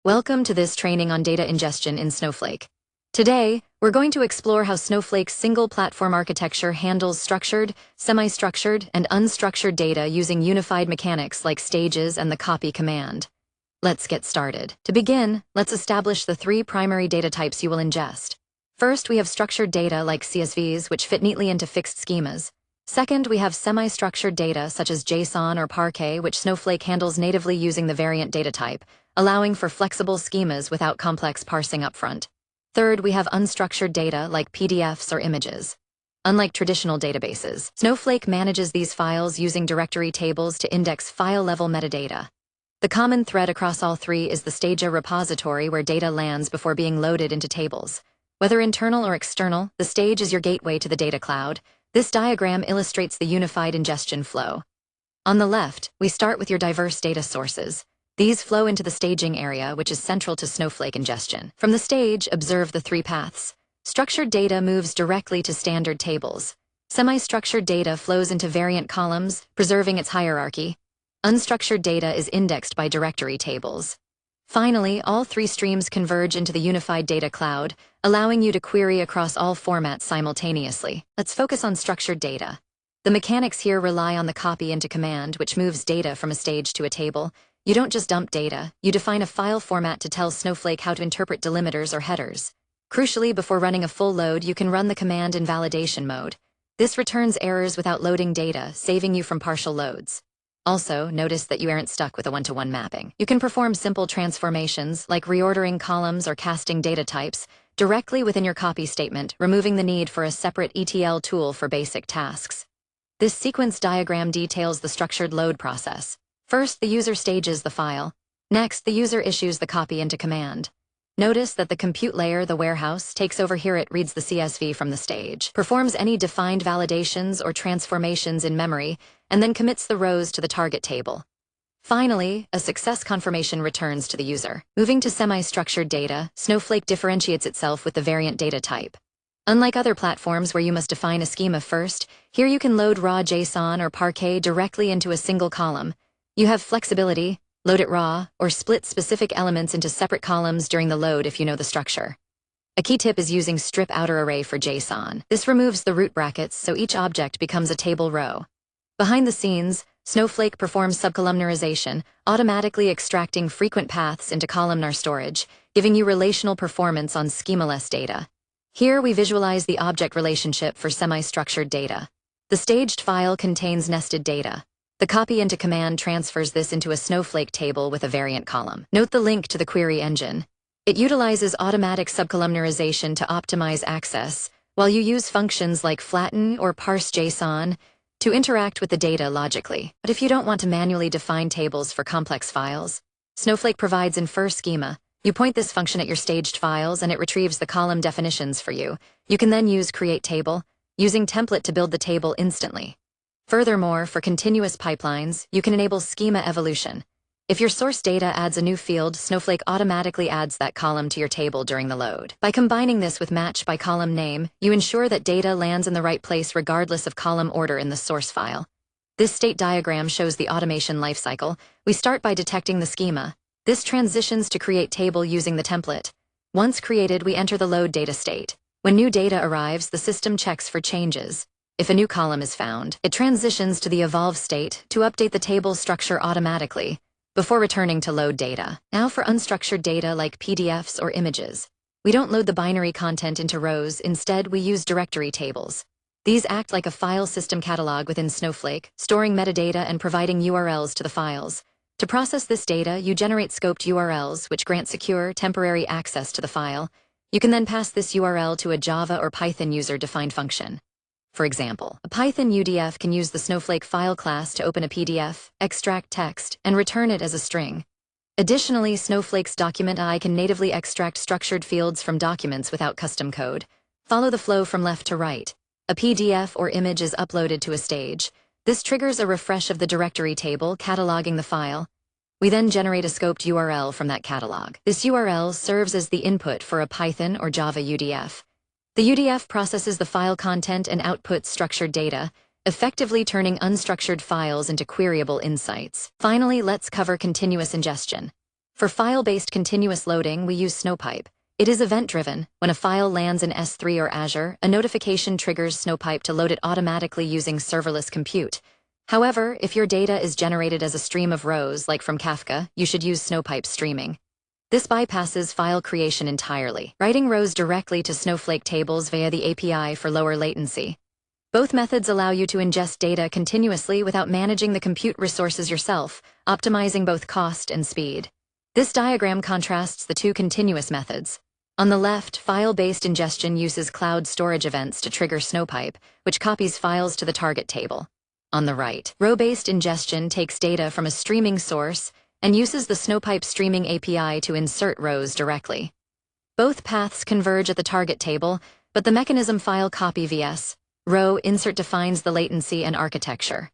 Welcome to this training on data ingestion in Snowflake. Today, we're going to explore how Snowflake's single platform architecture handles structured, semi-structured, and unstructured data using unified mechanics like stages and the copy command. Let's get started. To begin, let's establish the three primary data types you will ingest. First, we have structured data like CSVs, which fit neatly into fixed schemas. Second, we have semi-structured data such as JSON or Parquet, which Snowflake handles natively using the variant data type, allowing for flexible schemas without complex parsing upfront. Third, we have unstructured data like PDFs or images. Unlike traditional databases, Snowflake manages these files using directory tables to index file-level metadata. The common thread across all three is the Stagia repository where data lands before being loaded into tables. Whether internal or external, the stage is your gateway to the data cloud. This diagram illustrates the unified ingestion flow. On the left, we start with your diverse data sources. These flow into the staging area, which is central to Snowflake ingestion. From the stage, observe the three paths. Structured data moves directly to standard tables. Semi-structured data flows into variant columns, preserving its hierarchy. Unstructured data is indexed by directory tables. Finally, all three streams converge into the unified data cloud, allowing you to query across all formats simultaneously. Let's focus on structured data. The mechanics here rely on the copy into command, which moves data from a stage to a table. You don't just dump data, you define a file format to tell Snowflake how to interpret delimiters or headers. Crucially, before running a full load, you can run the command in validation mode. This returns errors without loading data, saving you from partial loads. Also, notice that you aren't stuck with a one-to-one mapping. You can perform simple transformations, like reordering columns or casting data types, directly within your copy statement, removing the need for a separate ETL tool for basic tasks. This sequence diagram details the structured load process. First, the user stages the file. Next, the user issues the copy into command. Notice that the compute layer, the warehouse, takes over. Here it reads the CSV from the stage, performs any defined validations or transformations in memory, and then commits the rows to the target table. Finally, a success confirmation returns to the user. Moving to semi-structured data, Snowflake differentiates itself with the variant data type. Unlike other platforms where you must define a schema first, here you can load raw JSON or Parquet directly into a single column. You have flexibility, load it raw, or split specific elements into separate columns during the load if you know the structure. A key tip is using strip outer array for JSON. This removes the root brackets so each object becomes a table row. Behind the scenes, Snowflake performs subcolumnarization, automatically extracting frequent paths into columnar storage, giving you relational performance on schemaless data. Here we visualize the object relationship for semi-structured data. The staged file contains nested data. The copy into command transfers this into a Snowflake table with a variant column. Note the link to the query engine. It utilizes automatic subcolumnarization to optimize access, while you use functions like flatten or parse JSON to interact with the data logically. But if you don't want to manually define tables for complex files, Snowflake provides infer schema. You point this function at your staged files and it retrieves the column definitions for you. You can then use create table, using template to build the table instantly. Furthermore, for continuous pipelines, you can enable schema evolution. If your source data adds a new field, Snowflake automatically adds that column to your table during the load. By combining this with match by column name, you ensure that data lands in the right place regardless of column order in the source file. This state diagram shows the automation lifecycle. We start by detecting the schema. This transitions to create table using the template. Once created, we enter the load data state. When new data arrives, the system checks for changes. If a new column is found, it transitions to the evolve state to update the table structure automatically, before returning to load data. Now for unstructured data like PDFs or images. We don't load the binary content into rows, instead we use directory tables. These act like a file system catalog within Snowflake, storing metadata and providing URLs to the files. To process this data, you generate scoped URLs, which grant secure, temporary access to the file. You can then pass this URL to a Java or Python user-defined function. For example, a Python UDF can use the Snowflake file class to open a PDF, extract text, and return it as a string. Additionally, Snowflake's document AI can natively extract structured fields from documents without custom code. Follow the flow from left to right. A PDF or image is uploaded to a stage. This triggers a refresh of the directory table, cataloging the file. We then generate a scoped URL from that catalog. This URL serves as the input for a Python or Java UDF. The UDF processes the file content and outputs structured data, effectively turning unstructured files into queryable insights. Finally, let's cover continuous ingestion. For file-based continuous loading, we use Snowpipe. It is event-driven. When a file lands in S3 or Azure, a notification triggers Snowpipe to load it automatically using serverless compute. However, if your data is generated as a stream of rows, like from Kafka, you should use Snowpipe streaming. This bypasses file creation entirely, writing rows directly to Snowflake tables via the API for lower latency. Both methods allow you to ingest data continuously without managing the compute resources yourself, optimizing both cost and speed. This diagram contrasts the two continuous methods. On the left, file-based ingestion uses cloud storage events to trigger Snowpipe, which copies files to the target table. On the right, row-based ingestion takes data from a streaming source and uses the Snowpipe streaming API to insert rows directly. Both paths converge at the target table, but the mechanism file copy vs. row insert defines the latency and architecture.